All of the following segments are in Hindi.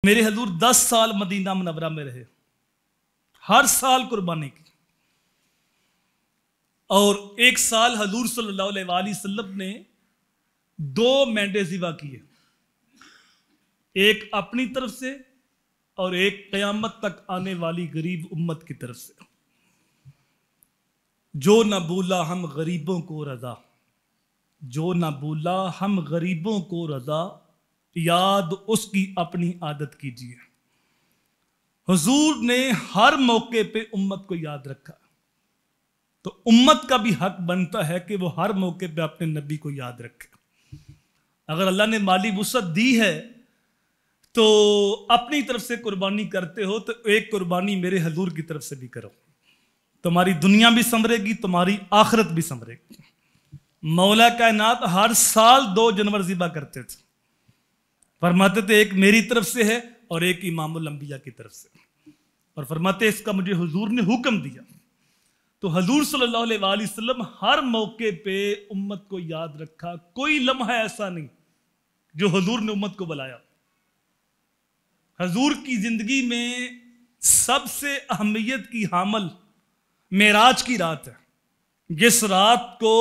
मेरे हजूर 10 साल मदीना मुनव्वरा में रहे, हर साल कुर्बानी की। और एक साल हजूर सल्लल्लाहु अलैहि वसल्लम ने 2 मेंढे ज़िबा किए, एक अपनी तरफ से और एक क़यामत तक आने वाली गरीब उम्मत की तरफ से। जो न बोला हम गरीबों को रजा, जो न बोला हम गरीबों को रजा, याद उसकी अपनी आदत कीजिए। हुजूर ने हर मौके पे उम्मत को याद रखा, तो उम्मत का भी हक बनता है कि वो हर मौके पे अपने नबी को याद रखे। अगर अल्लाह ने माली वुसअत दी है तो अपनी तरफ से कुर्बानी करते हो तो एक कुर्बानी मेरे हजूर की तरफ से भी करो, तुम्हारी दुनिया भी संवरेगी, तुम्हारी आखिरत भी संवरेगी। मौला कायनात हर साल 2 जानवर ज़िबा करते थे, फरमाते थे एक मेरी तरफ से है और एक इमामुल अंबिया की तरफ से, और फरमाते इसका मुझे हुजूर ने हुक्म दिया। तो हजूर सल्लल्लाहु अलैहि वसल्लम हर मौके पे उम्मत को याद रखा। कोई लम्हा ऐसा नहीं जो हजूर ने उम्मत को बुलाया। हजूर की जिंदगी में सबसे अहमियत की हामल मेराज की रात है, जिस रात को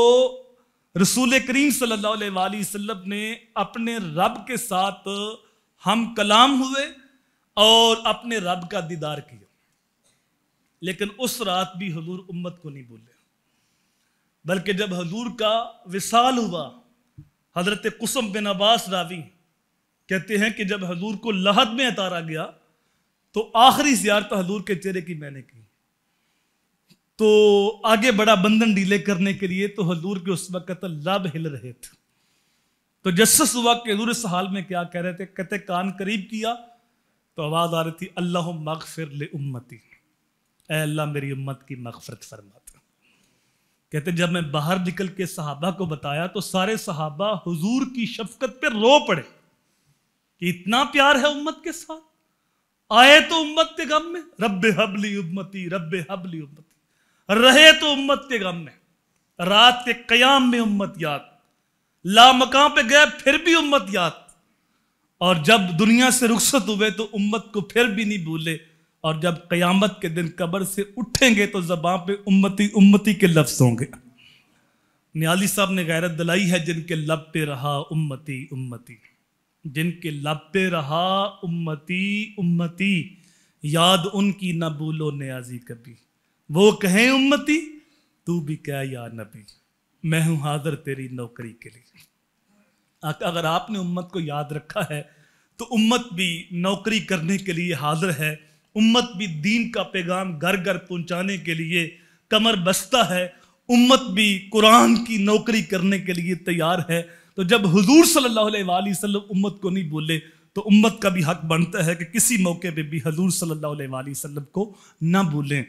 रसूल करीम सल्लल्लाहु अलैहि वसल्लम ने अपने रब के साथ हम कलाम हुए और अपने रब का दीदार किया। लेकिन उस रात भी हुजूर उम्मत को नहीं भूले, बल्कि जब हुजूर का विसाल हुआ, हजरत कुसम बिन अब्बास रावी कहते हैं कि जब हुजूर को लहद में उतारा गया तो आखिरी ज़ियारत हुजूर के चेहरे की मैंने की। तो आगे बड़ा बंधन ढीले करने के लिए तो हजूर के उस वक्त लब हिल रहे थे। तो जस्सस हुआ कि हजूर इस हाल में क्या कह रहे थे, कहते कान करीब किया तो आवाज आ रही थी अल्लाहुम्मा मग़फ़िर ले उम्मती, ऐ अल्लाह मेरी उम्मत की मग़फ़िरत फरमा। कहते जब मैं बाहर निकल के सहाबा को बताया तो सारे सहाबा हुजूर की शफकत पे रो पड़े कि इतना प्यार है उम्मत के साथ। आए तो उम्मत के गम में, रब्बे हबली उम्मती, रब्बे हबली उम्मती, रहे तो उम्मत के गम में, रात के कयाम में उम्मत याद, लामकाम पे गए फिर भी उम्मत याद, और जब दुनिया से रुखसत हुए तो उम्मत को फिर भी नहीं भूले, और जब कयामत के दिन कब्र से उठेंगे तो ज़बान पे उम्मती उम्मती के लफ्ज़ होंगे। नियाली साहब ने गैरत दिलाई है, जिनके लब पे रहा उम्मती उम्मती, जिनके लब पे रहा उम्मती उम्मती, याद उनकी न भूलो नियाज़ी कभी, वो कहें उम्मती तू भी कह या नबी, मैं हूं हाजिर तेरी नौकरी के लिए। अगर आपने उम्मत को याद रखा है तो उम्मत भी नौकरी करने के लिए हाजिर है, उम्मत भी दीन का पैगाम घर घर पहुंचाने के लिए कमर बस्ता है, उम्मत भी कुरान की नौकरी करने के लिए तैयार है। तो जब हुजूर सल्लल्लाहु अलैहि वसल्लम उम्मत को नहीं बोले तो उम्मत का भी हक बनता है कि किसी मौके पे भी हुजूर सल्लल्लाहु अलैहि वसल्लम को ना भूलें।